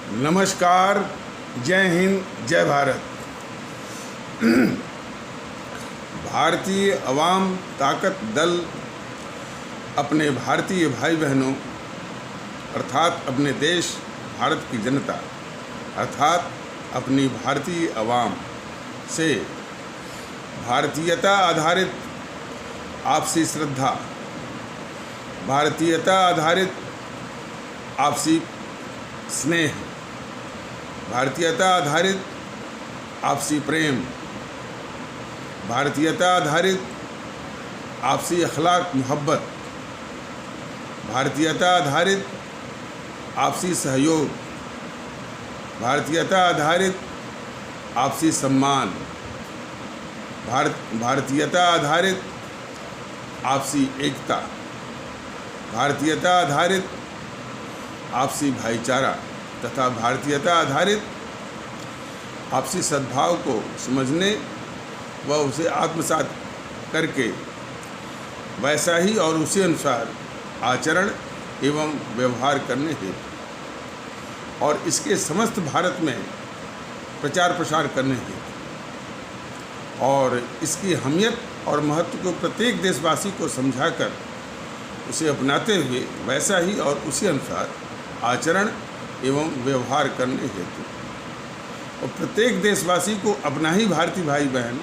नमस्कार, जय हिंद, जय भारत। भारतीय अवाम ताकत दल अपने भारतीय भाई बहनों अर्थात अपने देश भारत की जनता अर्थात अपनी भारतीय अवाम से भारतीयता आधारित आपसी श्रद्धा, भारतीयता आधारित आपसी स्नेह, भारतीयता आधारित आपसी प्रेम, भारतीयता आधारित आपसी अखलाक मोहब्बत, भारतीयता आधारित आपसी सहयोग, भारतीयता आधारित आपसी सम्मान, भारतीयता आधारित आपसी एकता, भारतीयता आधारित आपसी भाईचारा तथा भारतीयता आधारित आपसी सद्भाव को समझने व उसे आत्मसात करके वैसा ही और उसी अनुसार आचरण एवं व्यवहार करने हेतु और इसके समस्त भारत में प्रचार प्रसार करने हेतु और इसकी अहमियत और महत्व को प्रत्येक देशवासी को समझाकर उसे अपनाते हुए वैसा ही और उसी अनुसार आचरण एवं व्यवहार करने हेतु और प्रत्येक देशवासी को अपना ही भारतीय भाई बहन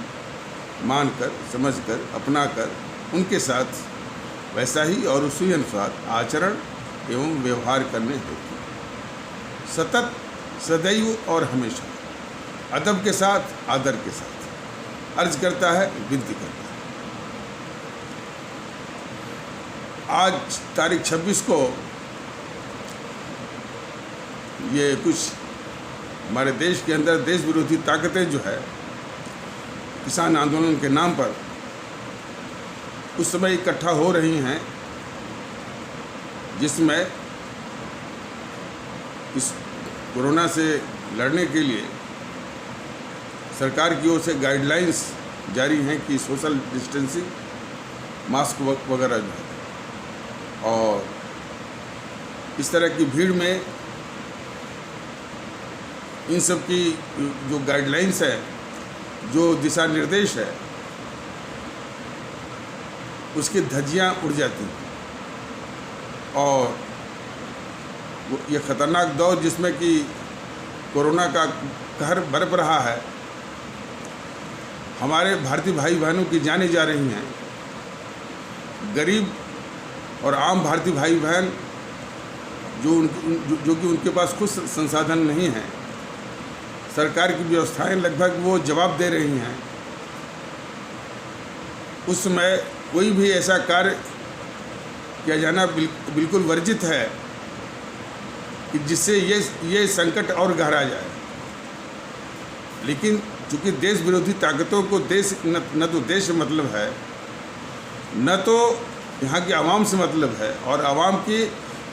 मानकर, समझकर, अपनाकर उनके साथ वैसा ही और उसी अनुसार आचरण एवं व्यवहार करने हेतु सतत, सदैव और हमेशा अदब के साथ, आदर के साथ अर्ज करता है, विनती करता है। आज तारीख 26 को ये कुछ हमारे देश के अंदर देश विरोधी ताकतें जो है किसान आंदोलन के नाम पर उस समय इकट्ठा हो रही हैं, जिसमें इस कोरोना से लड़ने के लिए सरकार की ओर से गाइडलाइंस जारी हैं कि सोशल डिस्टेंसिंग, मास्क वगैरह जो है और इस तरह की भीड़ में इन सब की जो गाइडलाइंस है, जो दिशा निर्देश है, उसकी धज्जियाँ उड़ जाती हैं और ये ख़तरनाक दौर जिसमें कि कोरोना का कहर बरप रहा है, हमारे भारतीय भाई बहनों की जानें जा रही हैं। गरीब और आम भारतीय भाई बहन जो कि उनके पास कुछ संसाधन नहीं हैं, सरकार की व्यवस्थाएं लगभग वो जवाब दे रही हैं। उस समय कोई भी ऐसा कार्य किया जाना बिल्कुल वर्जित है कि जिससे ये संकट और गहरा जाए। लेकिन चूँकि देश विरोधी ताकतों को देश न तो देश से मतलब है, न तो यहाँ की आवाम से मतलब है और आवाम की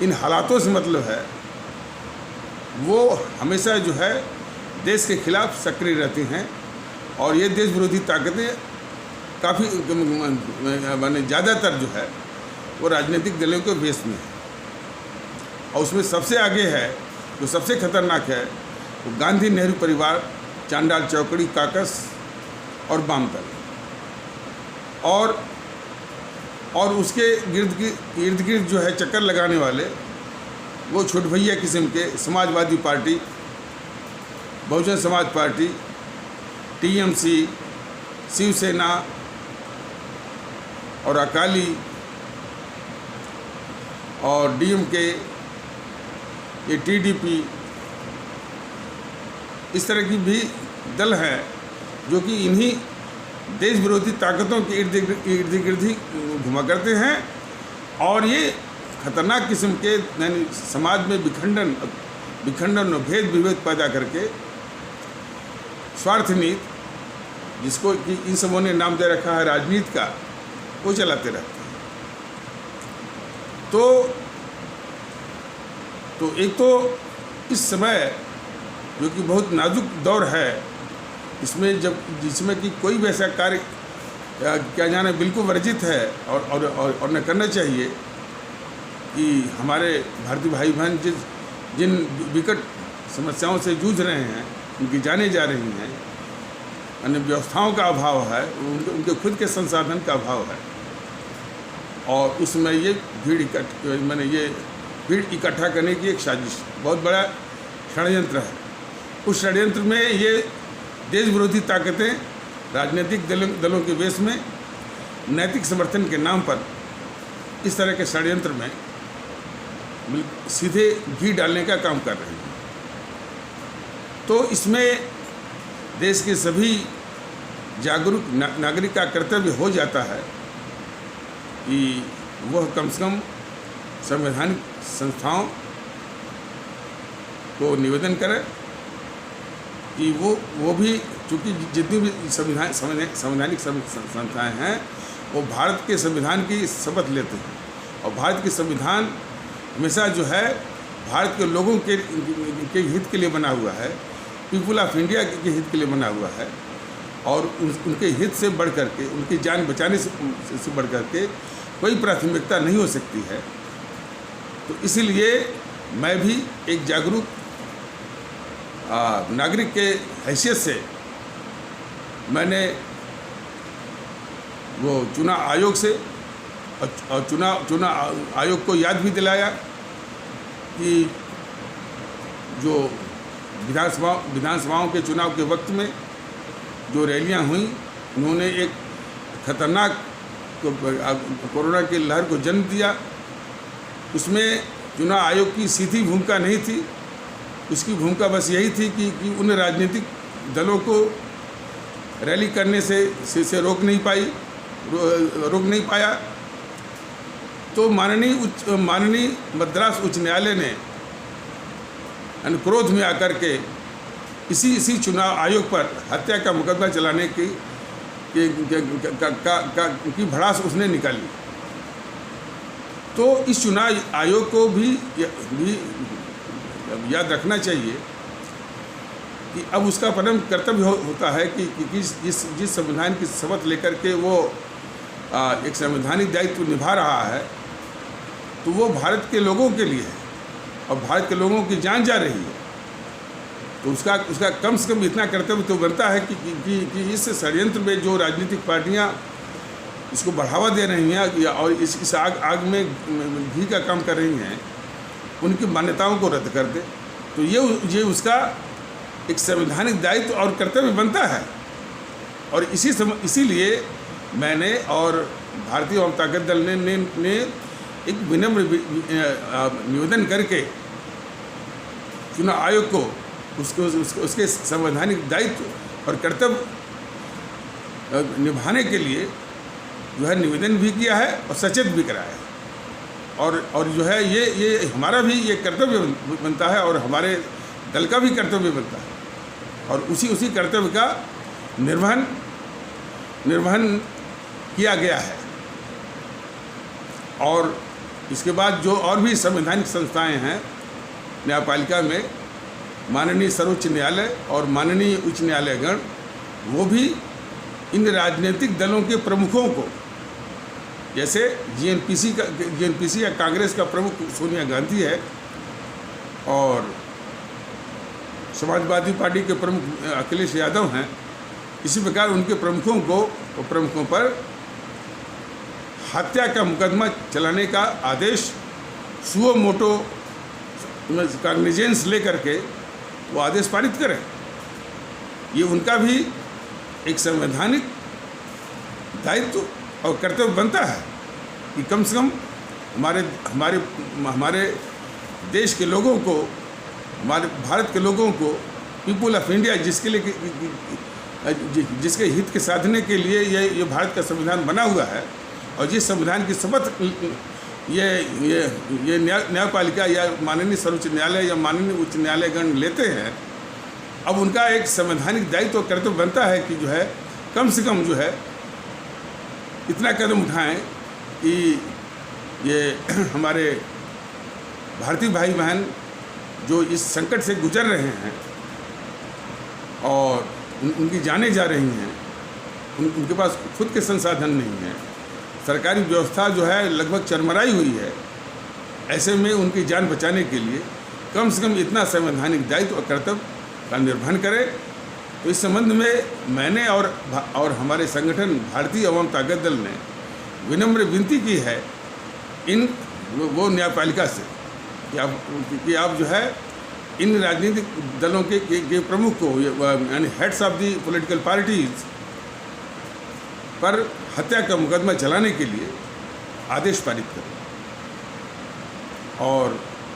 इन हालातों से मतलब है, वो हमेशा जो है देश के खिलाफ सक्रिय रहती हैं और ये देश विरोधी ताकतें काफ़ी माने ज़्यादातर जो है वो राजनीतिक दलों के बेस में है और उसमें सबसे आगे है, जो सबसे खतरनाक है, वो गांधी नेहरू परिवार, चांडाल चौकड़ी काकस और वामदल और उसके इर्द गिर्द जो है चक्कर लगाने वाले वो छोट भैया किस्म के Samajwadi party, Bahujan Samaj party, TMC, Shiv Sena और अकाली और डीएमके, ये टीडीपी, इस तरह की भी दल हैं जो कि इन्हीं देश विरोधी ताकतों के इर्द गिर्द ही घुमा करते हैं और ये खतरनाक किस्म के यानी समाज में विखंडन और भेद पैदा करके स्वार्थ नीति, जिसको कि इन सबों ने नाम दे रखा है राजनीति का, वो चलाते रहते हैं। तो एक तो इस समय जो कि बहुत नाजुक दौर है, जिसमें कि कोई भी ऐसा कार्य किया जाना बिल्कुल वर्जित है और न करना चाहिए कि हमारे भारतीय भाई बहन जिन विकट समस्याओं से जूझ रहे हैं, उनकी जानें जा रही हैं, अन्य व्यवस्थाओं का अभाव है, उनके खुद के संसाधन का अभाव है, और उसमें ये भीड़ इकट्ठा करने की एक साजिश, बहुत बड़ा षड्यंत्र है। उस षड्यंत्र में ये देश विरोधी ताकतें राजनीतिक दलों के वेश में नैतिक समर्थन के नाम पर इस तरह के षड्यंत्र में सीधे घी डालने का काम कर रहे हैं। तो इसमें देश के सभी जागरूक नागरिक का कर्तव्य हो जाता है कि वह कम से कम संवैधानिक संस्थाओं को निवेदन करें कि वो भी, चूँकि जितनी भी संवैधानिक संस्थाएं हैं वो भारत के संविधान की शपथ लेते हैं, और भारत के संविधान हमेशा जो है भारत के लोगों के हित के लिए बना हुआ है, पीपुल ऑफ इंडिया के हित के लिए बना हुआ है, और उनके हित से बढ़ कर के, उनकी जान बचाने से बढ़ कर के कोई प्राथमिकता नहीं हो सकती है। तो इसीलिए मैं भी एक जागरूक नागरिक के हैसियत से मैंने वो चुनाव आयोग से और चुनाव आयोग को याद भी दिलाया कि जो विधानसभाओं के चुनाव के वक्त में जो रैलियां हुई, उन्होंने एक खतरनाक कोरोना की लहर को जन्म दिया। उसमें चुनाव आयोग की सीधी भूमिका नहीं थी, उसकी भूमिका बस यही थी कि उन राजनीतिक दलों को रैली करने से रोक नहीं पाया। तो माननीय मद्रास उच्च न्यायालय ने क्रोध में आकर के इसी चुनाव आयोग पर हत्या का मुकदमा चलाने की भड़ास उसने निकाली। तो इस चुनाव आयोग को भी याद रखना चाहिए कि अब उसका परम कर्तव्य होता है कि जिस संविधान की शपथ लेकर के वो एक संवैधानिक दायित्व निभा रहा है, तो वो भारत के लोगों के लिए है और भारत के लोगों की जान जा रही है। तो उसका कम से कम इतना कर्तव्य तो बनता है कि इस षड्यंत्र में जो राजनीतिक पार्टियां इसको बढ़ावा दे रही हैं और इस आग में घी का काम कर रही हैं, उनकी मान्यताओं को रद्द कर दे। तो ये उसका एक संवैधानिक दायित्व और कर्तव्य बनता है। और इसीलिए मैंने और भारतीय जनता दल ने एक विनम्र निवेदन करके चुनाव आयोग को उसके संवैधानिक दायित्व और कर्तव्य निभाने के लिए जो है निवेदन भी किया है और सचेत भी कराया है। और जो है ये हमारा भी ये कर्तव्य बनता है और हमारे दल का भी कर्तव्य बनता है, और उसी कर्तव्य का निर्वहन किया गया है। और इसके बाद जो और भी संवैधानिक संस्थाएं हैं न्यायपालिका में, माननीय सर्वोच्च न्यायालय और माननीय उच्च न्यायालयगण, वो भी इन राजनीतिक दलों के प्रमुखों को, जैसे जीएनपीसी या कांग्रेस का प्रमुख सोनिया गांधी है और समाजवादी पार्टी के प्रमुख अखिलेश यादव हैं, इसी प्रकार उनके प्रमुखों पर हत्या का मुकदमा चलाने का आदेश सुओ मोटो कॉग्निजेंस लेकर के वो आदेश पारित करें। ये उनका भी एक संवैधानिक दायित्व और कर्तव्य बनता है कि कम से कम हमारे देश के लोगों को, हमारे भारत के लोगों को, पीपुल ऑफ इंडिया जिसके हित के साधने के लिए ये भारत का संविधान बना हुआ है, और जिस संविधान की शपथ ये न्यायपालिका या माननीय सर्वोच्च न्यायालय या माननीय उच्च न्यायालयगण लेते हैं, अब उनका एक संवैधानिक दायित्व और कर्तव्य बनता है कि जो है कम से कम जो है इतना कदम उठाएं कि ये हमारे भारतीय भाई बहन जो इस संकट से गुजर रहे हैं और उनकी जानें जा रही हैं, उनके पास खुद के संसाधन नहीं हैं, सरकारी व्यवस्था जो है लगभग चरमराई हुई है, ऐसे में उनकी जान बचाने के लिए कम से कम इतना संवैधानिक दायित्व और कर्तव्य का निर्वहन करे। तो इस संबंध में मैंने और हमारे संगठन भारतीय अवाम ताकत दल ने विनम्र विनती की है वो न्यायपालिका से कि आप जो है इन राजनीतिक दलों के प्रमुख को यानी heads of the political parties पर हत्या का मुकदमा चलाने के लिए आदेश पारित करें। और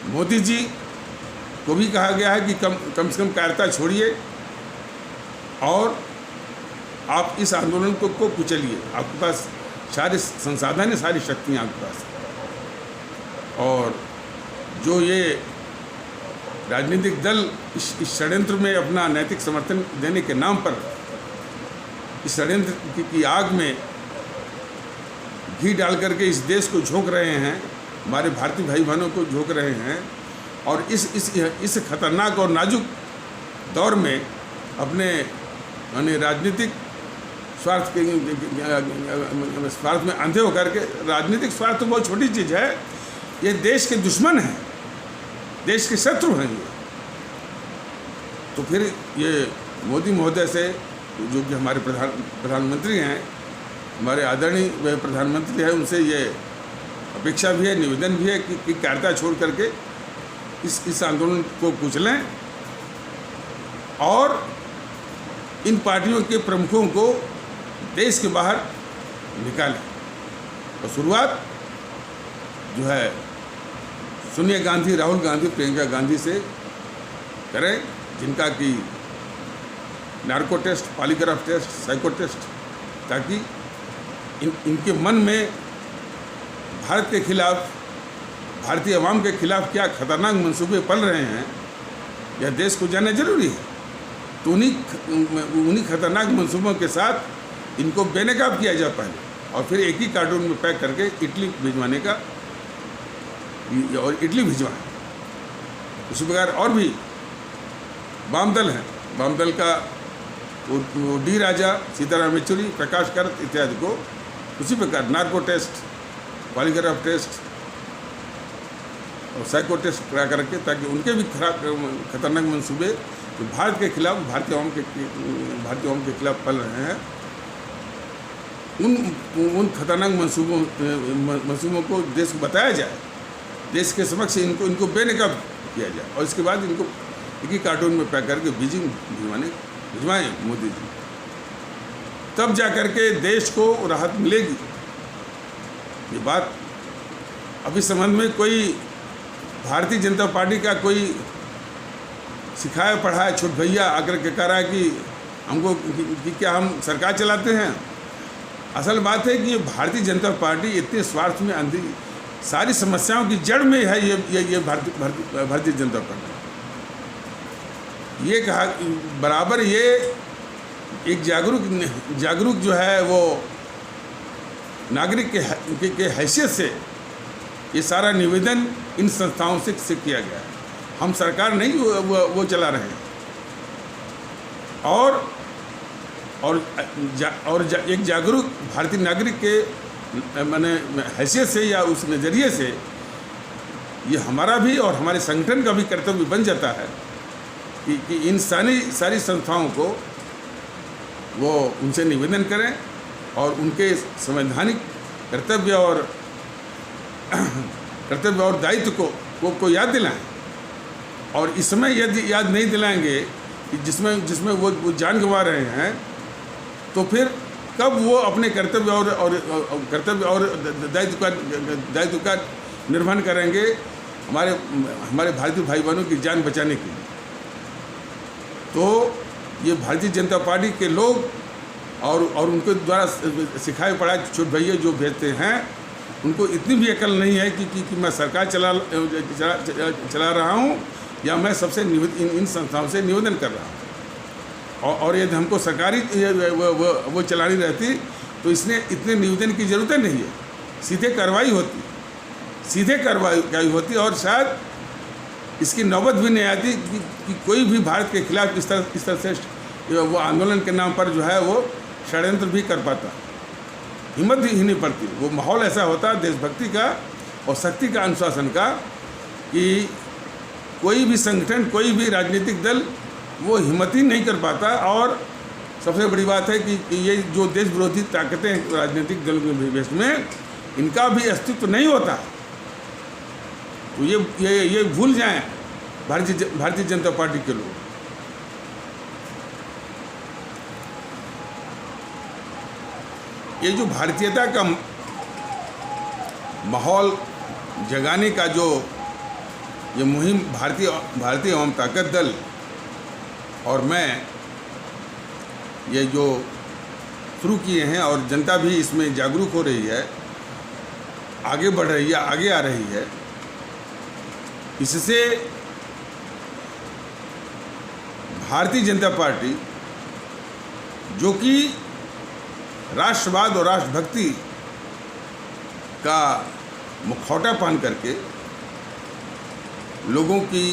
मोदी जी को भी कहा गया है कि कम से कम कायरता छोड़िए और आप इस आंदोलन को कुचलिए। आपके पास सारे संसाधन है, सारी शक्तियाँ आपके पास है। और जो ये राजनीतिक दल इस षड्यंत्र में अपना नैतिक समर्थन देने के नाम पर इस षड्यंत्र की आग में घी डाल करके इस देश को झोंक रहे हैं, हमारे भारतीय भाई बहनों को झोंक रहे हैं और इस खतरनाक और नाजुक दौर में अपने यानी राजनीतिक स्वार्थ में अंधे होकर के, राजनीतिक स्वार्थ तो बहुत छोटी चीज़ है, ये देश के दुश्मन हैं, देश के शत्रु हैं ये। तो फिर ये मोदी महोदय से जो कि हमारे प्रधानमंत्री हैं, हमारे आदरणीय प्रधानमंत्री हैं, उनसे ये अपेक्षा भी है, निवेदन भी है कि कायरता छोड़ करके इस आंदोलन को कुचलें और इन पार्टियों के प्रमुखों को देश के बाहर निकालें। और शुरुआत जो है सोनिया गांधी, राहुल गांधी, प्रियंका गांधी से करें, जिनका कि narco test, polygraph test, psycho test, ताकि इनके मन में भारत के खिलाफ, भारतीय अवाम के खिलाफ क्या खतरनाक मंसूबे पल रहे हैं, यह देश को जानना जरूरी है। तो उन्हीं खतरनाक मंसूबों के साथ इनको बेनकाब किया जाए पहले, और फिर एक ही कार्टून में पैक करके इटली भिजवाने का, और इटली भिजवाएं। उसी प्रकार और भी वाम दल हैं, वाम दल का वो डी राजा, सीताराम येचुरी, प्रकाश करत इत्यादि को उसी प्रकार नार्को टेस्ट, पॉलीग्राफ टेस्ट और साइको टेस्ट करा करके, ताकि उनके भी खतरनाक मंसूबे जो भारत के खिलाफ, भारतीय अवाम के खिलाफ पल रहे हैं, उन खतरनाक मंसूबों को देश को बताया जाए, देश के समक्ष इनको बेनकाब किया जाए, और इसके बाद इनको एक ही कार्टून में पैक करके बीजिंग भिजवाएं मोदी जी। तब जा करके देश को राहत मिलेगी। ये बात अभी संबंध में कोई भारतीय जनता पार्टी का कोई सिखाया पढ़ाया छोट भैया आकर के कह रहा है कि हमको कि क्या हम सरकार चलाते हैं। असल बात है कि ये भारतीय जनता पार्टी इतने स्वार्थ में अंधी, सारी समस्याओं की जड़ में है ये भारतीय जनता पार्टी। ये कहा बराबर, ये एक जागरूक जो है वो नागरिक के हैसियत से ये सारा निवेदन इन संस्थाओं से किया गया है। हम सरकार नहीं वो चला रहे हैं। और एक जागरूक भारतीय नागरिक के माने हैसियत से या उस नज़रिए से ये हमारा भी और हमारे संगठन का भी कर्तव्य बन जाता है कि इन सारी संस्थाओं को वो उनसे निवेदन करें और उनके संवैधानिक कर्तव्य और दायित्व को याद दिलाएं। और इस समय यदि याद नहीं दिलाएंगे कि जिसमें वो जान गंवा रहे हैं, तो फिर कब वो अपने कर्तव्य और दायित्व का निर्वहन करेंगे हमारे भारतीय भाई बहनों की जान बचाने के लिए। तो ये भारतीय जनता पार्टी के लोग और उनके द्वारा सिखाए पढ़ाए छोट भैया जो भेजते हैं, उनको इतनी भी अकल नहीं है कि मैं सरकार चला रहा हूँ या मैं सबसे इन संस्थाओं से निवेदन कर रहा हूँ। और यदि हमको सरकारी वो चलानी रहती तो इतने निवेदन की ज़रूरत नहीं है, सीधे कार्रवाई होती और शायद इसकी नौबत भी नहीं आती कि कोई भी भारत के खिलाफ इस तरह से वो आंदोलन के नाम पर जो है वो षड्यंत्र भी कर पाता। हिम्मत ही नहीं पड़ती। वो माहौल ऐसा होता है देशभक्ति का और शक्ति का, अनुशासन का, कि कोई भी संगठन, कोई भी राजनीतिक दल वो हिम्मत ही नहीं कर पाता। और सबसे बड़ी बात है कि ये जो देश विरोधी ताकतें राजनीतिक दल के भेष में, इनका भी अस्तित्व नहीं होता। तो ये भूल जाएं भारतीय जनता पार्टी के लोग। ये जो भारतीयता का माहौल जगाने का जो ये मुहिम भारतीय अवाम ताकत दल और मैं ये जो शुरू किए हैं, और जनता भी इसमें जागरूक हो रही है, आगे बढ़ रही है, आगे आ रही है, इससे भारतीय जनता पार्टी जो कि राष्ट्रवाद और राष्ट्रभक्ति का मुखौटा पहन करके लोगों की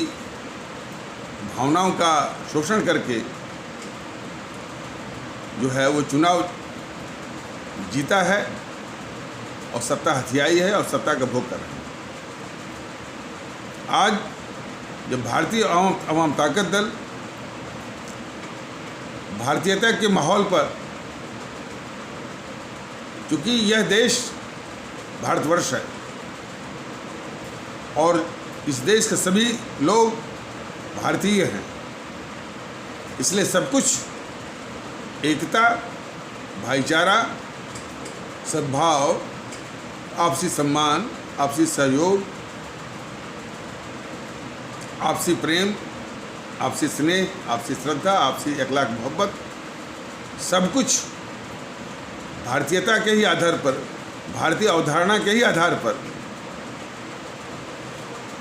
भावनाओं का शोषण करके जो है वो चुनाव जीता है और सत्ता हथियाई है और सत्ता का भोग कर रहे हैं। आज जब भारतीय अवाम ताकत दल भारतीयता के माहौल पर, क्योंकि यह देश भारतवर्ष है और इस देश के सभी लोग भारतीय हैं, इसलिए सब कुछ एकता, भाईचारा, सद्भाव, आपसी सम्मान, आपसी सहयोग, आपसी प्रेम, आपसी स्नेह, आपसी श्रद्धा, आपसी अखलाक मोहब्बत, सब कुछ भारतीयता के ही आधार पर, भारतीय अवधारणा के ही आधार पर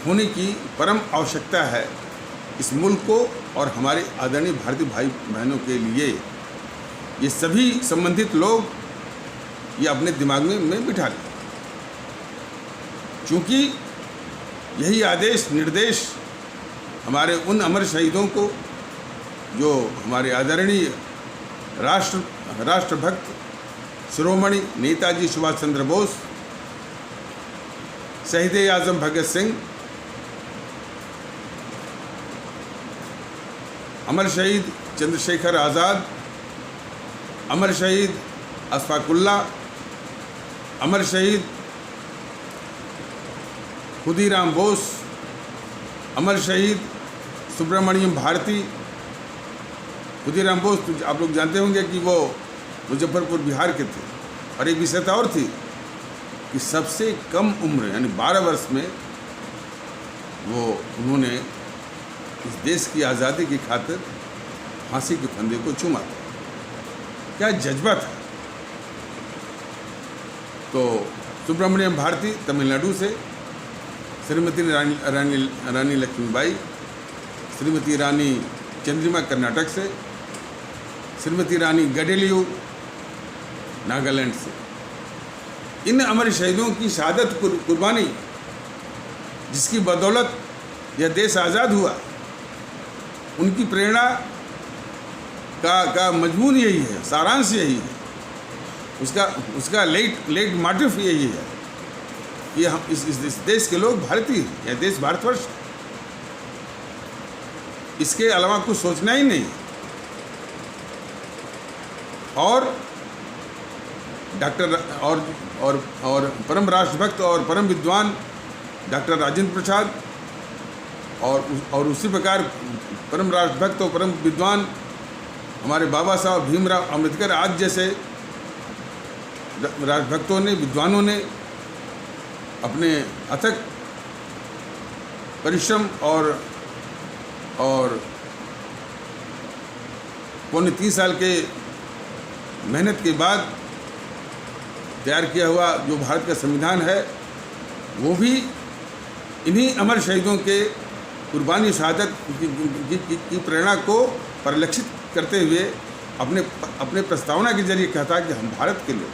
होने की परम आवश्यकता है इस मुल्क को और हमारे आदरणीय भारतीय भाई बहनों के लिए। ये सभी संबंधित लोग ये अपने दिमाग में बिठा लें, क्योंकि यही आदेश निर्देश हमारे उन अमर शहीदों को, जो हमारे आदरणीय राष्ट्रभक्त शिरोमणि नेताजी सुभाष चंद्र बोस, शहीद आजम भगत सिंह, अमर शहीद चंद्रशेखर आज़ाद, अमर शहीद अशफाकुल्ला, अमर शहीद खुदीराम बोस, अमर शहीद सुब्रमण्यम भारती। खुदीराम बोस तो आप लोग जानते होंगे कि वो मुजफ्फरपुर बिहार के थे। और एक विशेषता और थी कि सबसे कम उम्र यानी 12 वर्ष में वो उन्होंने इस देश की आज़ादी की खातिर फांसी के फंदे को चूमा था। क्या जज्बा था। तो सुब्रमण्यम भारती तमिलनाडु से, श्रीमती रानी लक्ष्मीबाई, श्रीमती रानी चंद्रिमा कर्नाटक से, श्रीमती रानी गडेलियू नागालैंड से। इन अमर शहीदों की शहादत कुर्बानी जिसकी बदौलत यह देश आज़ाद हुआ, उनकी प्रेरणा का मजमून यही है, सारांश यही है, उसका लेट मोटिव यही है कि हम इस देश के लोग भारतीय हैं, यह देश भारतवर्ष है, इसके अलावा कुछ सोचना ही नहीं। और डॉक्टर और परम राष्ट्रभक्त और परम विद्वान डॉक्टर राजेंद्र प्रसाद और उसी प्रकार परम राष्ट्रभक्त और परम विद्वान हमारे बाबा साहब भीमराव अम्बेडकर आज जैसे राष्ट्रभक्तों ने, विद्वानों ने अपने अथक परिश्रम और पौने 3 साल के मेहनत के बाद तैयार किया हुआ जो भारत का संविधान है, वो भी इन्हीं अमर शहीदों के कुर्बानी शहादत की प्रेरणा को परिलक्षित करते हुए अपने प्रस्तावना के जरिए कहता कि हम भारत के लोग,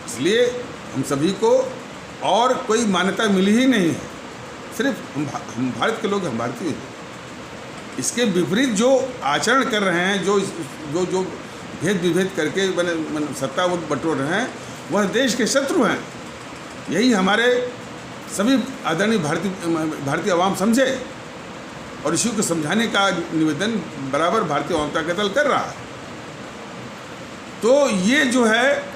इसलिए हम सभी को और कोई मान्यता मिली ही नहीं है, सिर्फ हम भारत के लोग, हम भारतीय हैं। इसके विपरीत जो आचरण कर रहे हैं, जो भेद विभेद करके सत्ता बटोर रहे हैं, वह देश के शत्रु हैं। यही हमारे सभी आदरणीय भारतीय आवाम समझे, और इसी को समझाने का निवेदन बराबर भारतीय जनता दल कर रहा है। तो ये जो है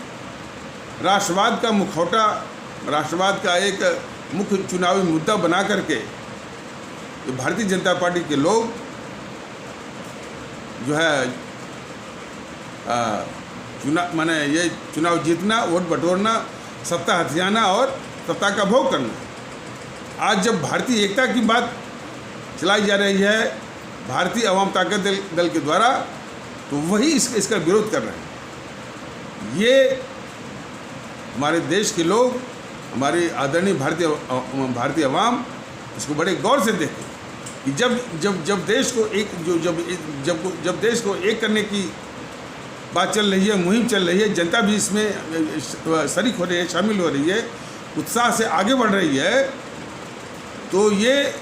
राष्ट्रवाद का मुखौटा, राष्ट्रवाद का एक मुख्य चुनावी मुद्दा बना करके भारतीय जनता पार्टी के लोग जो है चुनाव जीतना, वोट बटोरना, सत्ता हथियाना और सत्ता का भोग करना। आज जब भारतीय एकता की बात चलाई जा रही है भारतीय आवाम ताकत दल के द्वारा, तो वही इसका विरोध कर रहे हैं। ये हमारे देश के लोग, हमारे आदरणीय भारतीय आवाम इसको बड़े गौर से देखें कि जब देश को एक जब देश को एक करने की बात चल रही है, मुहिम चल रही है, जनता भी इसमें शरीक हो रही है, शामिल हो रही है, उत्साह से आगे बढ़ रही है, तो ये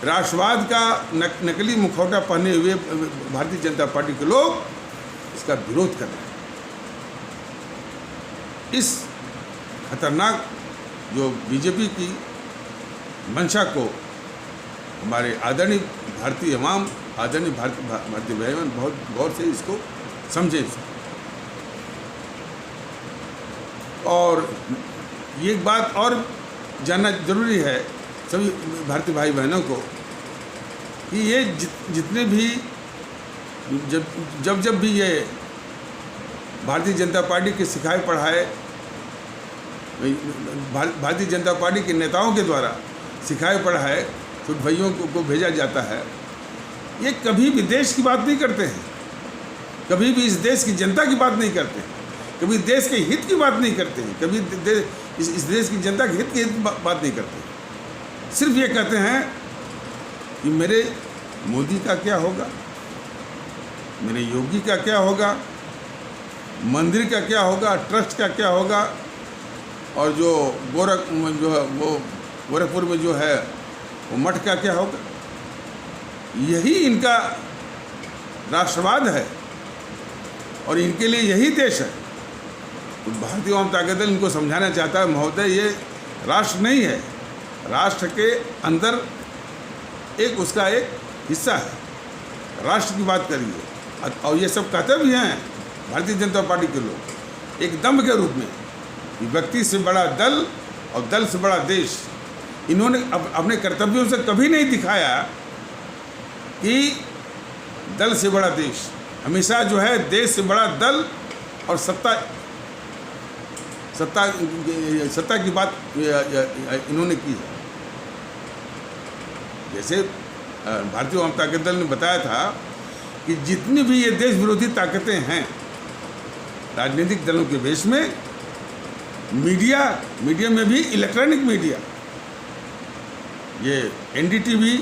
राष्ट्रवाद का नकली मुखौटा पहने हुए भारतीय जनता पार्टी के लोग इसका विरोध कर रहे हैं। इस खतरनाक जो बीजेपी की मंशा को हमारे आदरणीय भारतीय आवाम, आदरणीय भारतीय बहन बहुत गौर से इसको समझे। और ये एक बात और जानना जरूरी है सभी भारतीय भाई बहनों को कि ये जितने भी जब भी ये भारतीय जनता पार्टी के सिखाए पढ़ाए, भारतीय जनता पार्टी के नेताओं के द्वारा सिखाए पढ़ाए छोटे भाइयों को भेजा जाता है, ये कभी भी देश की बात नहीं करते हैं, कभी भी इस देश की जनता की बात नहीं करते हैं, कभी देश के हित की बात नहीं करते हैं, कभी इस देश की जनता के हित की बात नहीं करते। सिर्फ ये कहते हैं कि मेरे मोदी का क्या होगा, मेरे योगी का क्या होगा, मंदिर का क्या होगा, ट्रस्ट का क्या होगा, और जो गोरखपुर में जो है वो मठ का क्या होगा। यही इनका राष्ट्रवाद है और इनके लिए यही देश है। तो भारतीय जनता दल इनको समझाना चाहता है, महोदय ये राष्ट्र नहीं है, राष्ट्र के अंदर एक उसका एक हिस्सा है, राष्ट्र की बात करिए। और ये सब कहते भी हैं भारतीय जनता पार्टी के लोग एक दम्भ के रूप में, व्यक्ति से बड़ा दल और दल से बड़ा देश। इन्होंने अपने कर्तव्यों से कभी नहीं दिखाया कि दल से बड़ा देश, हमेशा जो है देश से बड़ा दल और सत्ता की बात इन्होंने की है। जैसे भारतीय जनता दल ने बताया था कि जितनी भी ये देश विरोधी ताकतें हैं राजनीतिक दलों के भेष में, मीडिया में भी इलेक्ट्रॉनिक मीडिया, ये NDTV,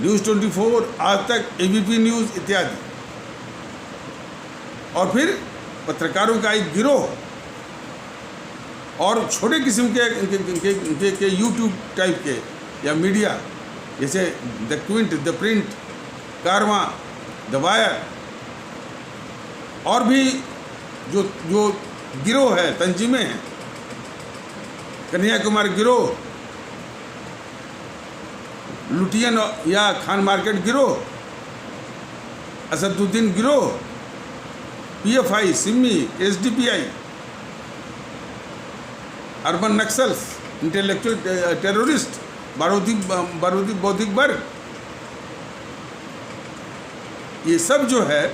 न्यूज़ 24, आज तक, ABP न्यूज़ इत्यादि, और फिर पत्रकारों का एक गिरोह और छोटे किस्म के YouTube टाइप के या मीडिया जैसे the Quint, the print, Karwaan, the wire, और भी जो गिरोह है, तंजीमें हैं, कन्हैया कुमार गिरोह, लुटियन या खान मार्केट गिरोह, असदुद्दीन गिरोह, PFI, Simmi, SDPI, urban Naxals, intellectual terrorist, बारूदी बौद्धिक वर्ग, ये सब जो है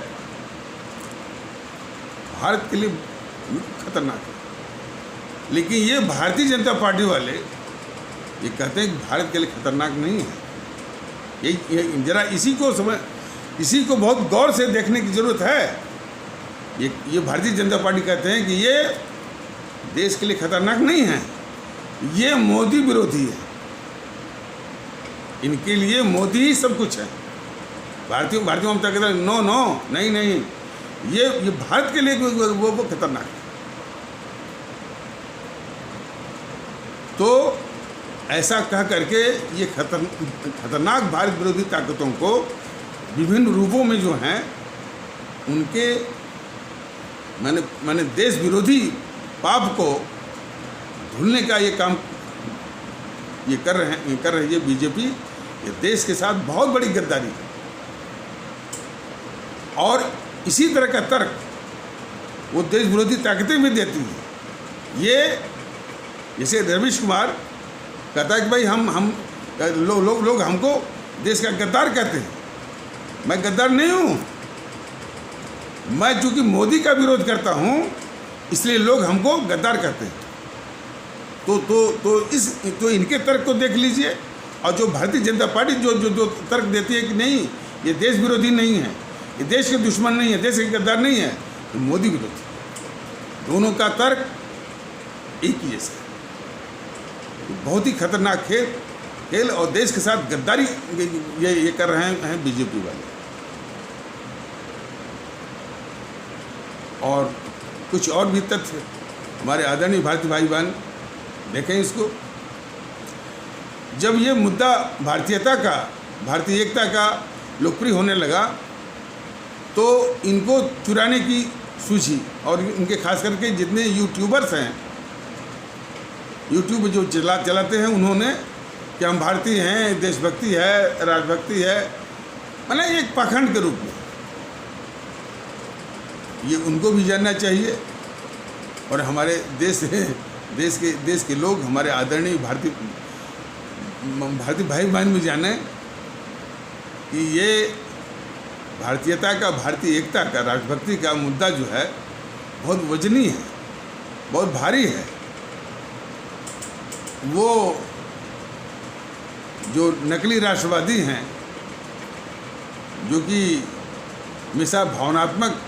भारत के लिए खतरनाक है। लेकिन ये भारतीय जनता पार्टी वाले ये कहते हैं कि भारत के लिए खतरनाक नहीं है। ये जरा इसी को बहुत गौर से देखने की ज़रूरत है। ये भारतीय जनता पार्टी कहते हैं कि ये देश के लिए खतरनाक नहीं है, ये मोदी विरोधी है, इनके लिए मोदी ही सब कुछ है। भारतीय जनता कहते हैं नो नहीं, ये भारत के लिए वो खतरनाक है। तो ऐसा कह करके ये खतरनाक भारत विरोधी ताकतों को विभिन्न रूपों में जो हैं उनके मैंने देश विरोधी पाप को धुलने का ये काम ये कर रही है बीजेपी, ये देश के साथ बहुत बड़ी गद्दारी है। और इसी तरह का तर्क वो देश विरोधी ताकतें भी देती हैं। ये जैसे रवीश कुमार कहता है कि भाई हम लोग हमको देश का गद्दार कहते हैं। मैं गद्दार नहीं हूँ, मैं चूँकि मोदी का विरोध करता हूँ इसलिए लोग हमको गद्दार कहते हैं। तो इनके तर्क को देख लीजिए। और जो भारतीय जनता पार्टी जो तर्क देती है कि नहीं ये देश विरोधी नहीं है, ये देश के दुश्मन नहीं है, देश के गद्दार नहीं है, तो मोदी विरोधी। दोनों का तर्क एक ही जैसा है। बहुत ही खतरनाक खेल और देश के साथ गद्दारी ये कर रहे हैं बीजेपी वाले। और कुछ और भी तथ्य हमारे आदरणीय भारतीय भाई बहन देखें इसको। जब ये मुद्दा भारतीयता का, भारतीय एकता का लोकप्रिय होने लगा तो इनको चुराने की सूझी। और इनके खास करके जितने यूट्यूबर्स हैं, यूट्यूब जो चलाते हैं, उन्होंने कि हम भारतीय हैं, देशभक्ति है, राजभक्ति है, मतलब एक पाखंड के रूप में। ये उनको भी जानना चाहिए और हमारे देश के लोग, हमारे आदरणीय भारतीय भाई बहन भी जाने कि ये भारतीयता का, भारतीय एकता का, राष्ट्रभक्ति का मुद्दा जो है बहुत वजनी है, बहुत भारी है। वो जो नकली राष्ट्रवादी हैं जो कि हमेशा भावनात्मक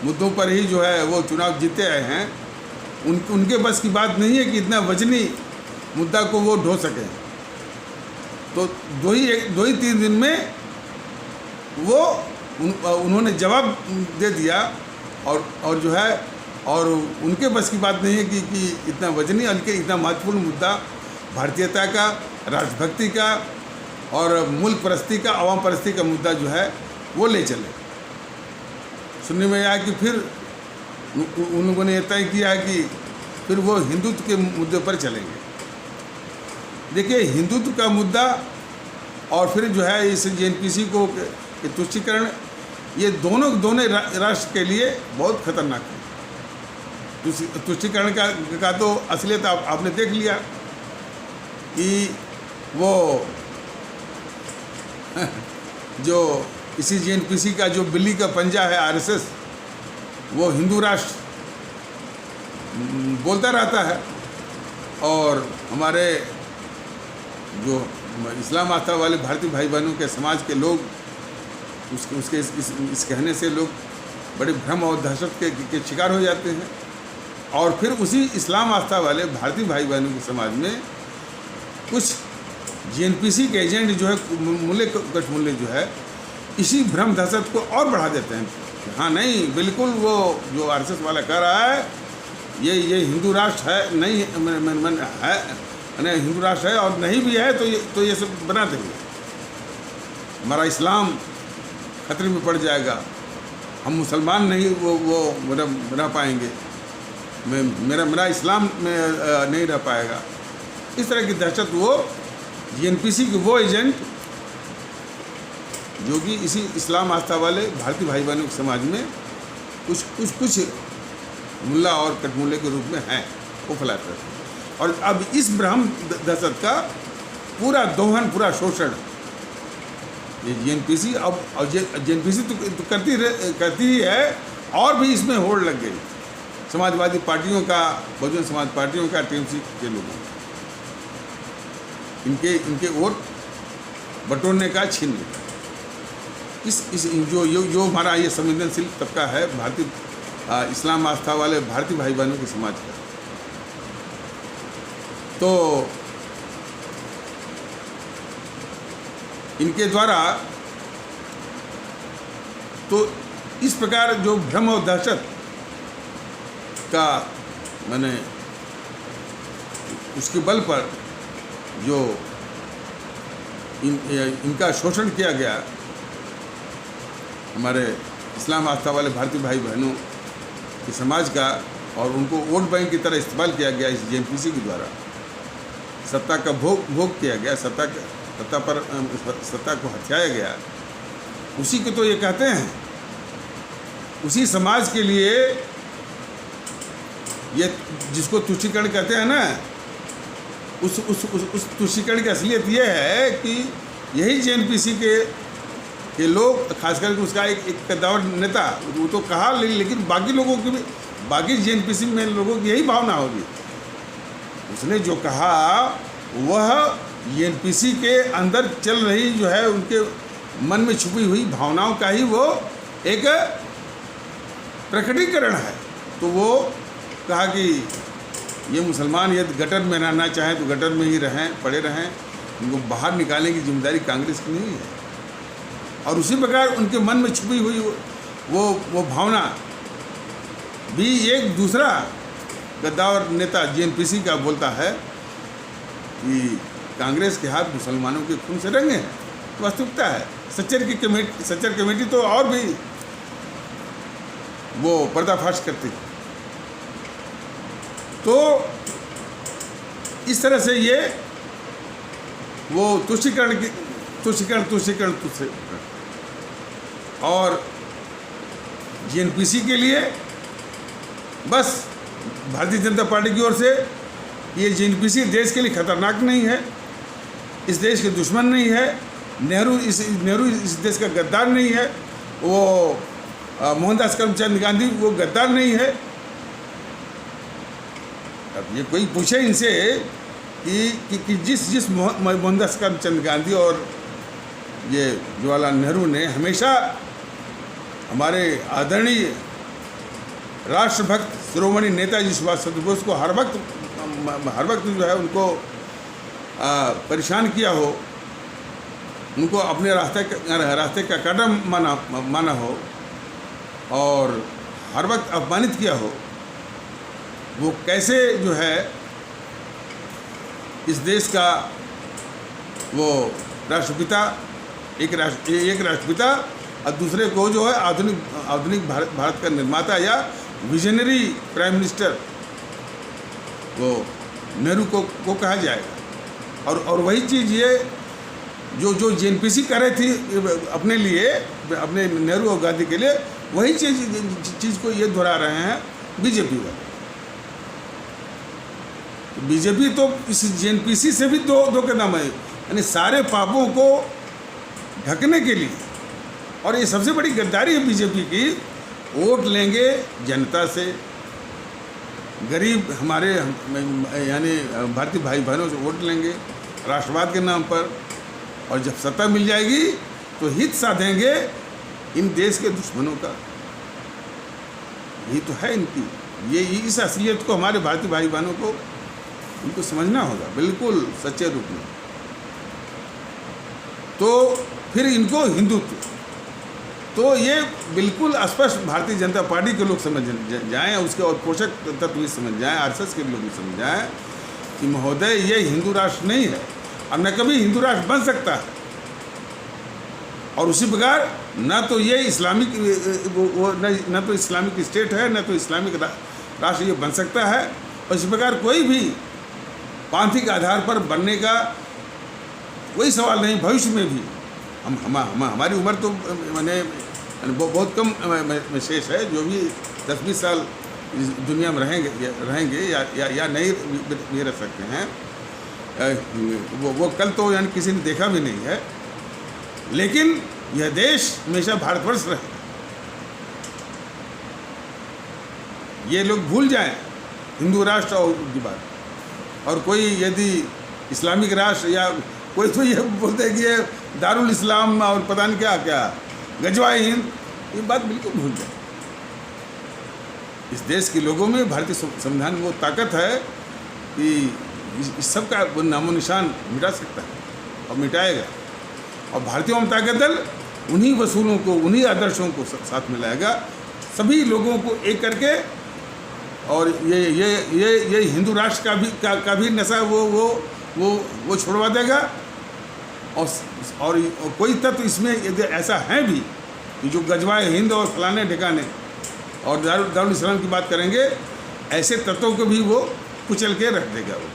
मुद्दों पर ही जो है वो चुनाव जीते आए हैं, उनके बस की बात नहीं है कि इतना वजनी मुद्दा को वो ढो सकें। तो दो ही 3 दिन में वो उन्होंने जवाब दे दिया। और जो है और उनके बस की बात नहीं है कि इतना वजनी, बल्कि इतना महत्वपूर्ण मुद्दा भारतीयता का, राष्ट्रभक्ति का और मुल्क परस्ती का, अवाम परस्ती का मुद्दा जो है वो ले चले। सुनने में आया कि फिर उन लोगों ने यह तय किया है कि फिर वो हिंदुत्व के मुद्दे पर चलेंगे। देखिए, हिंदुत्व का मुद्दा और फिर जो है इस जेएनपीसी को तुष्टीकरण, ये दोनों राष्ट्र के लिए बहुत खतरनाक है। तुष्टीकरण का तो असलियत आपने देख लिया कि वो जो इसी जेएनपीसी का जो बिल्ली का पंजा है आरएसएस, वो हिंदू राष्ट्र बोलता रहता है। और हमारे जो इस्लाम आस्था वाले भारतीय भाई बहनों के समाज के लोग उसके इस कहने से लोग बड़े भ्रम और दहशत के शिकार हो जाते हैं। और फिर उसी इस्लाम आस्था वाले भारतीय भाई बहनों के समाज में कुछ जेएनपीसी के एजेंट जो है, कठमुल्ले जो है, इसी भ्रम दहशत को और बढ़ा देते हैं। हाँ नहीं, बिल्कुल वो जो आरएसएस वाला कह रहा है ये हिंदू राष्ट्र है, नहीं है, हिंदू राष्ट्र है, और नहीं भी है तो ये सब बना देंगे, हमारा इस्लाम खतरे में पड़ जाएगा, हम मुसलमान नहीं वो बना पाएंगे, मेरा इस्लाम में नहीं रह पाएगा। इस तरह की दहशत वो जेएनपीसी के वो एजेंट जो कि इसी इस्लाम आस्था वाले भारतीय भाई बहनों के समाज में कुछ मुल्ला और कठमुल्ले के रूप में हैं, वो फैलाते हैं। और अब इस भ्रम दहशत का पूरा दोहन, पूरा शोषण ये जेएनपीसी और जेएनपीसी तो करती ही है, और भी इसमें होड़ लग गई समाजवादी पार्टियों का, बहुजन समाज पार्टियों का, टीएमसी के लोगों का, इनके वोट बटोरने का, छीनने का। इस जो हमारा ये संवेदनशील तबका है भारतीय इस्लाम आस्था वाले भारतीय भाई बहनों के समाज का, तो इनके द्वारा तो इस प्रकार जो भ्रम और दहशत का मैंने उसके बल पर जो इनका शोषण किया गया हमारे इस्लाम आस्था वाले भारतीय भाई बहनों के समाज का, और उनको वोट बैंक की तरह इस्तेमाल किया गया इस जेएनपीसी के द्वारा, सत्ता का भोग किया गया, सत्ता को हथियाया गया, उसी को तो ये कहते हैं। उसी समाज के लिए ये जिसको तुष्टीकरण कहते हैं ना, उस तुष्टीकरण की असलियत ये है कि यही जेएनपीसी के लोग, खास करके उसका एक कद्दावर नेता, वो तो कहा, लेकिन बाकी लोगों की भी, बाकी जेएनपीसी में लोगों की यही भावना होगी। उसने जो कहा वह जेएनपीसी के अंदर चल रही जो है, उनके मन में छुपी हुई भावनाओं का ही वो एक प्रकटीकरण है। तो वो कहा कि ये मुसलमान यदि गटर में रहना चाहें तो गटर में ही रहें, पड़े रहें, उनको बाहर निकालने की जिम्मेदारी कांग्रेस की नहीं है। और उसी प्रकार उनके मन में छुपी हुई वो भावना भी एक दूसरा गद्दार नेता जेएनपीसी का बोलता है कि कांग्रेस के हाथ मुसलमानों के खून से रंगे हैं। वास्तविकता है। सच्चर कमेटी तो और भी वो पर्दाफाश करती है। तो इस तरह से ये वो तुष्टीकरण और जेएनपीसी के लिए बस भारतीय जनता पार्टी की ओर से ये जेएनपीसी देश के लिए खतरनाक नहीं है, इस देश के दुश्मन नहीं है, नेहरू इस देश का गद्दार नहीं है, वो मोहनदास करमचंद गांधी वो गद्दार नहीं है। अब ये कोई पूछे इनसे कि जिस मोहनदास करमचंद गांधी और ये जवाहरलाल नेहरू ने हमेशा हमारे आदरणीय राष्ट्रभक्त शिरोमणि नेताजी सुभाष चंद्र बोस को हर वक्त जो है उनको परेशान किया हो, उनको अपने रास्ते का कदम माना हो और हर वक्त अपमानित किया हो, वो कैसे जो है इस देश का वो राष्ट्रपिता, एक राष्ट्रपिता और दूसरे को जो है आधुनिक भारत का निर्माता या विजनरी प्राइम मिनिस्टर वो नेहरू को कहा जाएगा। और वही चीज़ ये जो जेएनपीसी कर रही थी अपने लिए, अपने नेहरू और गांधी के लिए, वही चीज़ को ये दोहरा रहे हैं बीजेपी वाले। बीजेपी तो इस जेएनपीसी से भी दो कदम है, यानी सारे पापों को ढकने के लिए। और ये सबसे बड़ी गद्दारी है बीजेपी की, वोट लेंगे जनता से, गरीब हमारे यानी भारतीय भाई बहनों से वोट लेंगे राष्ट्रवाद के नाम पर, और जब सत्ता मिल जाएगी तो हित साधेंगे इन देश के दुश्मनों का। यही तो है इनकी, ये इस असलियत को हमारे भारतीय भाई बहनों को इनको समझना होगा बिल्कुल सच्चे रूप में। तो फिर इनको हिंदुत्व, तो ये बिल्कुल स्पष्ट भारतीय जनता पार्टी के लोग समझ जाएं, उसके और पोषक तत्व भी समझ जाएं, आरएसएस के लोग भी समझ जाएं कि महोदय ये हिंदू राष्ट्र नहीं है और न कभी हिंदू राष्ट्र बन सकता है। और उसी प्रकार न तो ये इस्लामिक न तो इस्लामिक स्टेट है, न तो इस्लामिक राष्ट्र ये बन सकता है। और इसी प्रकार कोई भी पांथिक आधार पर बनने का कोई सवाल नहीं भविष्य में भी। हमारी उम्र तो मैंने बहुत कम में शेष है, जो भी 10-20 साल इस दुनिया में रहेंगे या नहीं भी रह सकते हैं। वो कल तो यानी किसी ने देखा भी नहीं है, लेकिन यह देश हमेशा भारतवर्ष रहे। ये लोग भूल जाएं हिंदू राष्ट्र और की बात। और कोई यदि इस्लामिक राष्ट्र या कोई तो ये बोलते हैं कि ये दारुल इस्लाम और पता नहीं क्या गजवाए हिंद, ये बात बिल्कुल भूल जाए। इस देश के लोगों में भारतीय संविधान में वो ताकत है कि इस सब का नामो निशान मिटा सकता है और मिटाएगा। और भारतीय जनता दल उन्हीं वसूलों को, उन्हीं आदर्शों को साथ में लाएगा, सभी लोगों को एक करके। और ये हिंदू राष्ट्र का भी नशा वो छोड़वा देगा। और कोई तत्व इसमें यदि ऐसा है भी कि जो गजवाए हिंद और फलाने ठिकाने और दारुल इस्लाम की बात करेंगे, ऐसे तत्वों को भी वो कुचल के रख देगा वो।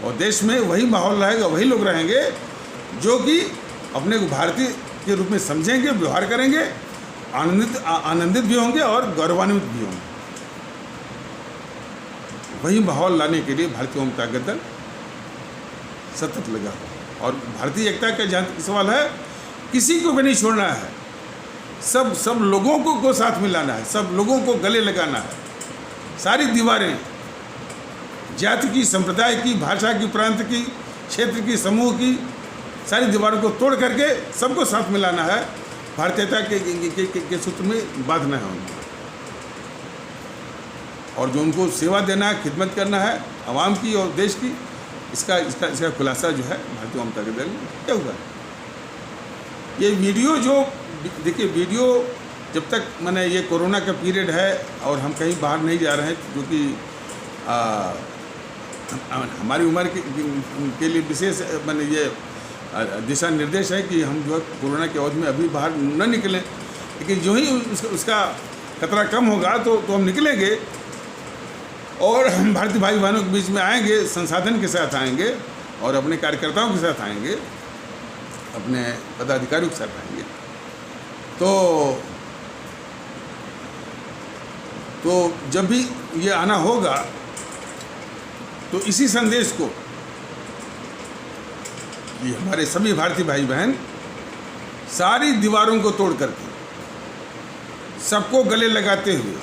और देश में वही माहौल रहेगा, वही लोग रहेंगे जो कि अपने को भारतीय के रूप में समझेंगे, व्यवहार करेंगे, आनंदित भी होंगे और गौरवान्वित भी होंगे। वही माहौल लाने के लिए भारतीय जनता दल सतत लगा। और भारतीय एकता का जहाँ सवाल है, किसी को भी नहीं छोड़ना है, सब लोगों को साथ मिलाना है, सब लोगों को गले लगाना है। सारी दीवारें, जाति की, संप्रदाय की, भाषा की, प्रांत की, क्षेत्र की, समूह की, सारी दीवारों को तोड़ करके सबको साथ मिलाना है, भारतीयता के सूत्र में बांधना है उनको। और जो उनको सेवा देना है, खिदमत करना है आवाम की और देश की, इसका खुलासा जो है भारतीय जनता दल में क्या हुआ। ये वीडियो जो देखिए, वीडियो जब तक मैंने ये कोरोना का पीरियड है और हम कहीं बाहर नहीं जा रहे हैं, जो कि हमारी उम्र के लिए विशेष मैंने ये दिशा निर्देश है कि हम जो है कोरोना के अवधि में अभी बाहर न निकलें, लेकिन जो ही उसका खतरा कम होगा तो हम निकलेंगे और हम भारतीय भाई बहनों के बीच में आएंगे, संसाधन के साथ आएंगे और अपने कार्यकर्ताओं के साथ आएंगे, अपने पदाधिकारियों के साथ आएंगे। तो जब भी ये आना होगा तो इसी संदेश को ये हमारे सभी भारतीय भाई बहन सारी दीवारों को तोड़ करके, सबको गले लगाते हुए,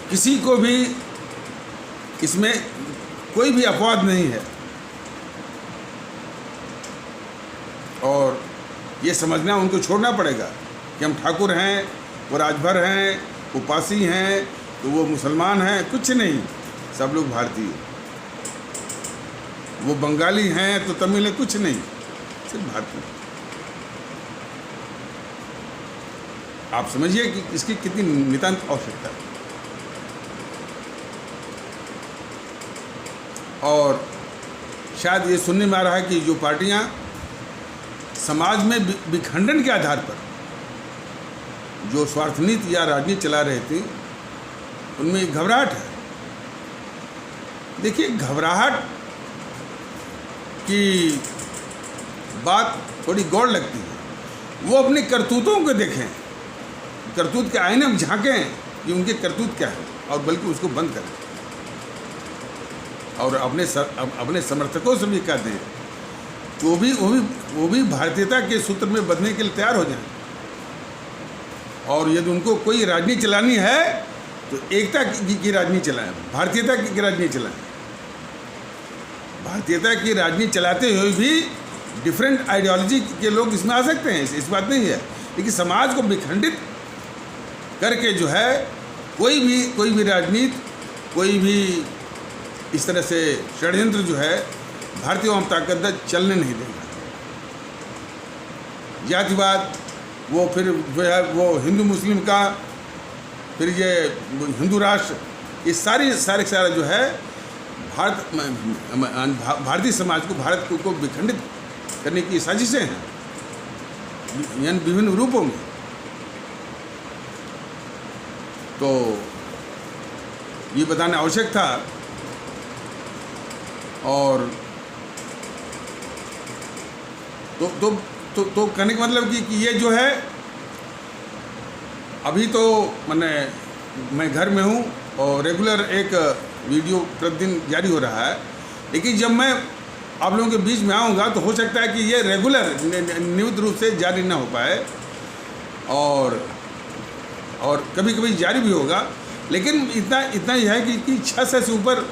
किसी को भी इसमें कोई भी अपवाद नहीं है, और ये समझना उनको छोड़ना पड़ेगा कि हम ठाकुर हैं, वो राजभर हैं, वो पासी हैं, तो वो मुसलमान हैं, कुछ नहीं, सब लोग भारतीय। वो बंगाली हैं तो तमिल है, कुछ नहीं, सिर्फ भारतीय। आप समझिए कि इसकी कितनी नितांत आवश्यकता है। और शायद ये सुनने में आ रहा है कि जो पार्टियां समाज में विखंडन के आधार पर जो स्वार्थ नीति या राजनीति चला रहे थे, उनमें घबराहट है। देखिए, घबराहट की बात थोड़ी गौर लगती है। वो अपने करतूतों को देखें, करतूत के आईने में झांकें कि उनके करतूत क्या है, और बल्कि उसको बंद करें और अपने समर्थकों से भी कहते हैं वो भी भारतीयता के सूत्र में बंधने के लिए तैयार हो जाएं। और यदि उनको कोई राजनीति चलानी है तो एकता की राजनीति चलाएं, भारतीयता की राजनीति चलाएं। भारतीयता की राजनीति चलाते हुए भी डिफरेंट आइडियोलॉजी के लोग इसमें आ सकते हैं, इस बात नहीं है, लेकिन समाज को विखंडित करके जो है कोई भी राजनीति, कोई भी इस तरह से षड्यंत्र जो है भारतीय जनता दल चलने नहीं देगा। जातिवाद, वो फिर जो है वो हिंदू मुस्लिम का, फिर ये हिंदू राष्ट्र, ये सारा जो है भारतीय समाज को, भारत को विखंडित करने की साजिशें हैं, यानी विभिन्न रूपों में। तो ये बताना आवश्यक था। और तो कहने का मतलब कि ये जो है, अभी तो मैं घर में हूँ और रेगुलर एक वीडियो प्रतिदिन जारी हो रहा है, लेकिन जब मैं आप लोगों के बीच में आऊँगा तो हो सकता है कि ये रेगुलर नियमित रूप से जारी ना हो पाए, और कभी कभी जारी भी होगा। लेकिन इतना ही है कि 600 से ऊपर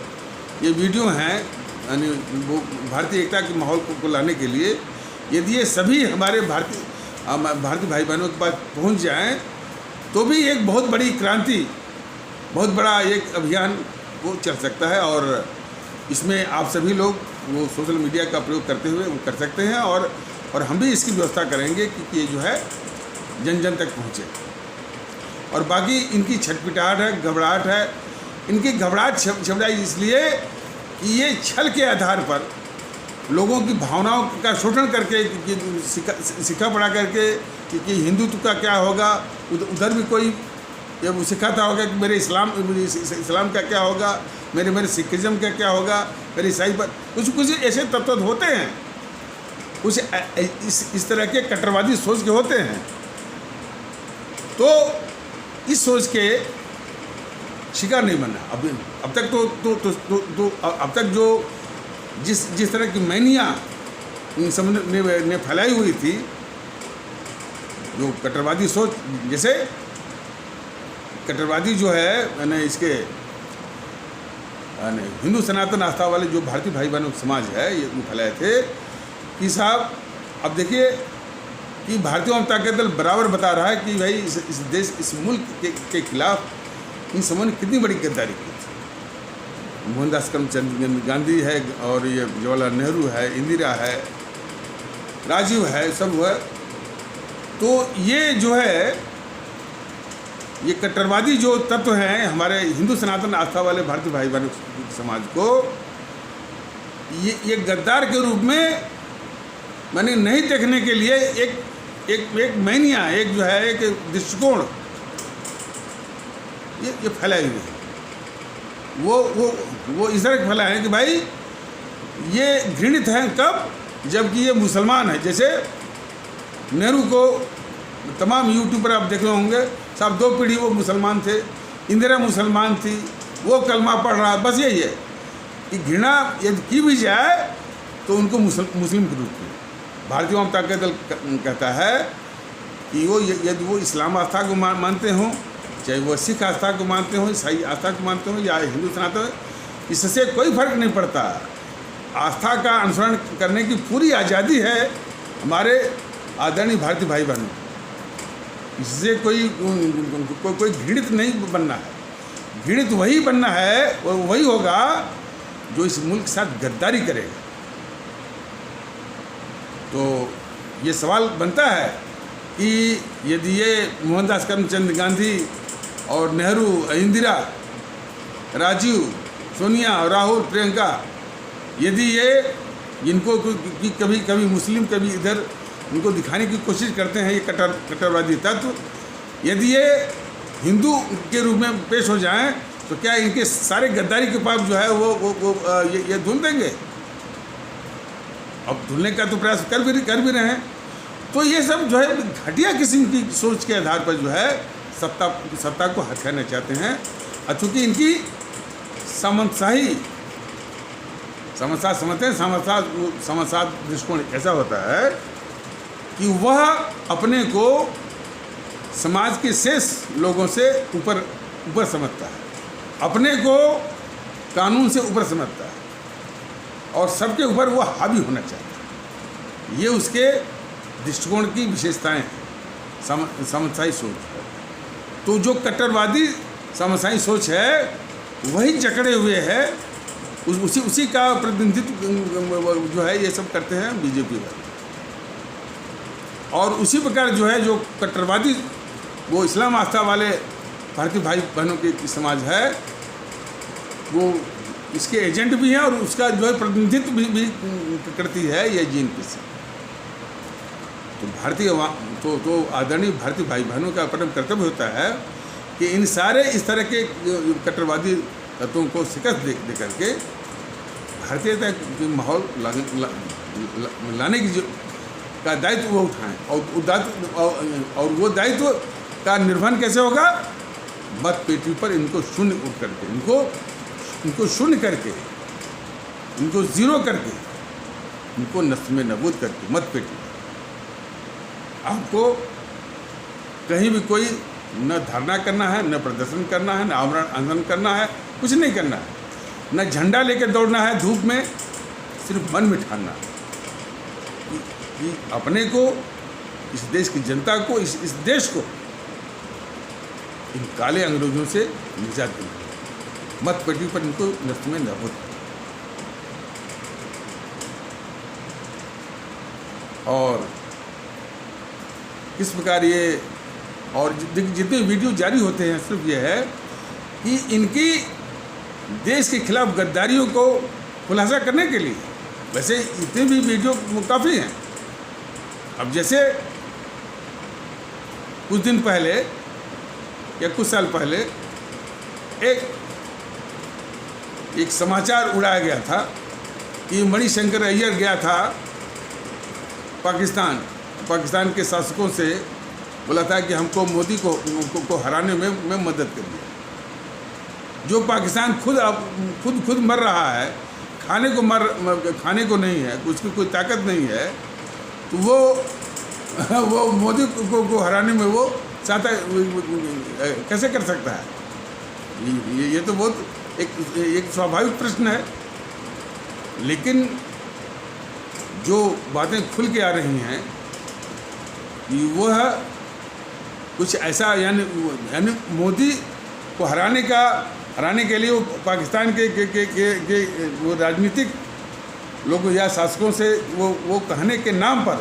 ये वीडियो हैं, यानी वो भारतीय एकता के माहौल को लाने के लिए यदि ये सभी हमारे भारतीय भाई बहनों के पास पहुंच जाएं तो भी एक बहुत बड़ी क्रांति, बहुत बड़ा एक अभियान वो चल सकता है। और इसमें आप सभी लोग वो सोशल मीडिया का प्रयोग करते हुए वो कर सकते हैं, और हम भी इसकी व्यवस्था करेंगे कि ये जो है जन जन तक पहुँचे। और बाकी इनकी छटपटाहट है, घबराहट है, इनकी घबराहट छबड़ाई इसलिए कि ये छल के आधार पर लोगों की भावनाओं का शोषण करके, सिखा पढ़ा करके कि हिंदुत्व का क्या होगा, उधर भी कोई ये वो सिखाता होगा कि मेरे इस्लाम का क्या होगा, मेरे सिखिज्म का क्या होगा, मेरे ईसाई पर कुछ ऐसे तत्व होते हैं, कुछ इस तरह के कट्टरवादी सोच के होते हैं। तो इस सोच के शिकार नहीं बनना। अब तक तो अब तक जो जिस तरह की मैनिया इन सब ने फैलाई हुई थी, जो कट्टरवादी सोच, जैसे कट्टरवादी जो है मैंने इसके हिंदू सनातन आस्था वाले जो भारतीय भाई बहनों समाज है, ये फैलाए थे कि साहब अब देखिए कि भारतीय जनता दल बराबर बता रहा है कि भाई इस देश, इस मुल्क के खिलाफ इन समूह ने कितनी बड़ी गद्दारी की थी। मोहनदास करमचंद गांधी है, और ये जवाहरलाल नेहरू है, इंदिरा है, राजीव है, सब हुआ। तो ये जो है, ये कट्टरवादी जो तत्व हैं हमारे हिंदू सनातन आस्था वाले भारतीय भाई बहनों समाज को, ये गद्दार के रूप में मैंने नहीं देखने के लिए एक मैनिया, एक जो है एक दृष्टिकोण ये फैलाए हुए हैं। वो इस तरह फैलाए हैं कि भाई ये घृणित हैं कब, जबकि ये मुसलमान है। जैसे नेहरू को तमाम यूट्यूब पर आप देख रहे होंगे साहब, 2 पीढ़ी वो मुसलमान थे, इंदिरा मुसलमान थी, वो कलमा पढ़ रहा। बस यही है कि घृणा यदि की भी जाए तो उनको मुस्लिम के रूप में। भारतीय जनता दल कहता है कि वो यदि वो इस्लाम आस्था को मानते हों, चाहे वो सिख आस्था को मानते हों, ईसाई आस्था को मानते हों, या हिंदू सनातन, इससे कोई फर्क नहीं पड़ता। आस्था का अनुसरण करने की पूरी आज़ादी है हमारे आदरणीय भारतीय भाई बहनों। इससे कोई घृणित नहीं बनना है। घृणित वही बनना है, वही होगा जो इस मुल्क के साथ गद्दारी करेगा। तो ये सवाल बनता है कि यदि ये मोहनदास करमचंद गांधी और नेहरू, इंदिरा, राजीव, सोनिया, राहुल, प्रियंका, यदि ये इनको कभी मुस्लिम, कभी इधर उनको दिखाने की कोशिश करते हैं, ये कट्टरवादी तत्व, यदि ये हिंदू के रूप में पेश हो जाएं, तो क्या इनके सारे गद्दारी के पाप जो है वो ये धुल देंगे? अब धुलने का तो प्रयास कर भी रहे हैं। तो ये सब जो है घटिया किस्म की सोच के आधार पर जो है सत्ता को हथियाना चाहते हैं। चूँकि इनकी सामंतशाही समझते हैं, सामंतशाह दृष्टिकोण ऐसा होता है कि वह अपने को समाज के शेष लोगों से ऊपर समझता है, अपने को कानून से ऊपर समझता है, और सबके ऊपर वो हावी होना चाहता है। ये उसके दृष्टिकोण की विशेषताएं हैं, सामंतशाही सोच है। तो जो कट्टरवादी सामंतशाही सोच है वही जकड़े हुए है, उसी का प्रतिनिधित्व जो है ये सब करते हैं बीजेपी वाले। और उसी प्रकार जो है जो कट्टरवादी वो इस्लाम आस्था वाले भारतीय भाई बहनों के समाज है, वो इसके एजेंट भी हैं और उसका जो है प्रतिनिधित्व भी करती है ये जीएनपीसी। तो आदरणीय भारतीय भाई बहनों का परम कर्तव्य होता है कि इन सारे इस तरह के कट्टरवादी तत्वों को शिकस्त दे करके भारतीयता के माहौल लाने की का दायित्व वो उठाएं। और वो दायित्व का निर्वहन कैसे होगा? मत पेटी पर इनको शून्य उठ करके, इनको शून्य करके, इनको जीरो करके, इनको नस्ल में नबूद करके, मत पेटी। आपको कहीं भी कोई न धरना करना है, न प्रदर्शन करना है, न आंदोलन करना है, कुछ नहीं करना है, न झंडा लेकर दौड़ना है धूप में, सिर्फ मन में ठानना है कि अपने को, इस देश की जनता को, इस देश को इन काले अंग्रेजों से निजात देना। मत पेटी पर इनको नस्ल में नबूद। और किस प्रकार ये, और जितने वीडियो जारी होते हैं सिर्फ ये है कि इनकी देश के खिलाफ गद्दारियों को खुलासा करने के लिए। वैसे इतने भी वीडियो काफ़ी हैं। अब जैसे कुछ दिन पहले या कुछ साल पहले एक समाचार उड़ाया गया था कि मणिशंकर अय्यर गया था पाकिस्तान के शासकों से बोला था कि हमको मोदी को हराने में मदद करिए। जो पाकिस्तान खुद मर रहा है, खाने को नहीं है, उसकी कोई ताकत नहीं है, तो वो मोदी को हराने में वो चाहता कैसे कर सकता है? ये तो बहुत एक स्वाभाविक प्रश्न है। लेकिन जो बातें खुल के आ रही हैं कि वह कुछ ऐसा यानी मोदी को हराने के लिए वो पाकिस्तान के वो राजनीतिक लोगों या शासकों से वो कहने के नाम पर,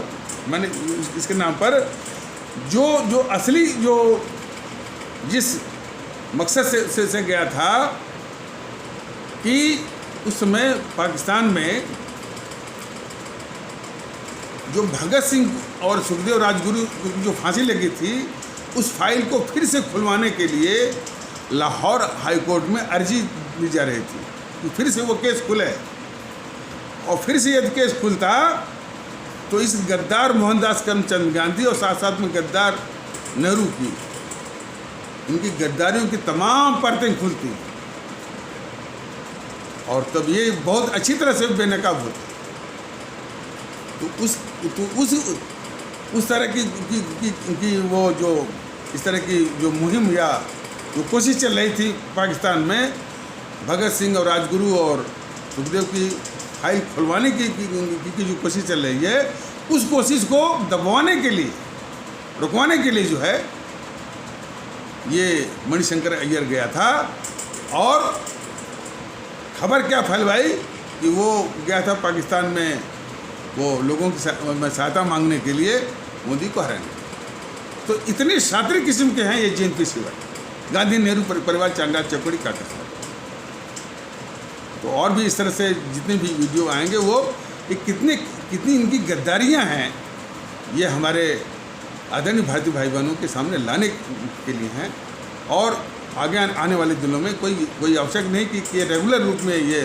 इसके नाम पर जो असली जिस मकसद से गया था कि उस समय पाकिस्तान में जो भगत सिंह और सुखदेव राजगुरु की जो फांसी लगी थी, उस फाइल को फिर से खुलवाने के लिए लाहौर हाई कोर्ट में अर्जी दी जा रही थी कि फिर से वो केस खुले। और फिर से यदि केस खुलता तो इस गद्दार मोहनदास करमचंद गांधी और साथ साथ में गद्दार नेहरू की उनकी गद्दारियों की तमाम परतें खुलती और तब ये बहुत अच्छी तरह से बेनकाब होती। तो उस तरह की वो जो इस तरह की जो मुहिम या जो कोशिश चल रही थी पाकिस्तान में, भगत सिंह और राजगुरु और सुखदेव की फाइल खुलवाने की जो कोशिश चल रही है, उस कोशिश को दबाने के लिए, रुकवाने के लिए जो है ये मणिशंकर अय्यर गया था। और खबर क्या फैलवाई कि वो गया था पाकिस्तान में वो लोगों की सहायता मांगने के लिए मोदी को हराने। तो इतने शातिर किस्म के हैं ये जयंती सिवाय, गांधी नेहरू परिवार, चांगा चौकड़ी, काका साहब। तो और भी इस तरह से जितने भी वीडियो आएंगे वो कितनी इनकी गद्दारियां हैं, ये हमारे आदरणीय भारतीय भाई बहनों के सामने लाने के लिए हैं। और आगे आने वाले दिनों में कोई आवश्यक नहीं कि ये रेगुलर रूप में ये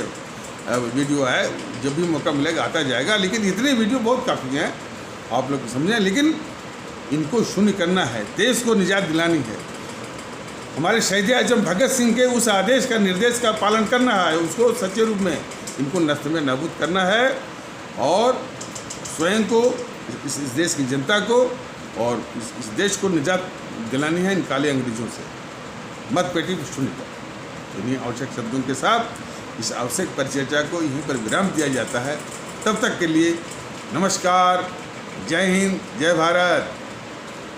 वीडियो है, जब भी मौका मिलेगा आता जाएगा। लेकिन इतने वीडियो बहुत काफ़ी हैं, आप लोग समझें। लेकिन इनको शून्य करना है, देश को निजात दिलानी है। हमारे शहीद आजम भगत सिंह के उस आदेश का, निर्देश का पालन करना है, उसको सच्चे रूप में इनको नष्ट में नाबूद करना है और स्वयं को, इस देश की जनता को और इस देश को निजात दिलानी है इन काले अंग्रेजों से। मत पेटी शून्य कर। इन्हीं आवश्यक शब्दों के साथ इस आवश्यक परिचर्चा को यहीं पर विराम दिया जाता है। तब तक के लिए नमस्कार, जय हिंद, जय भारत।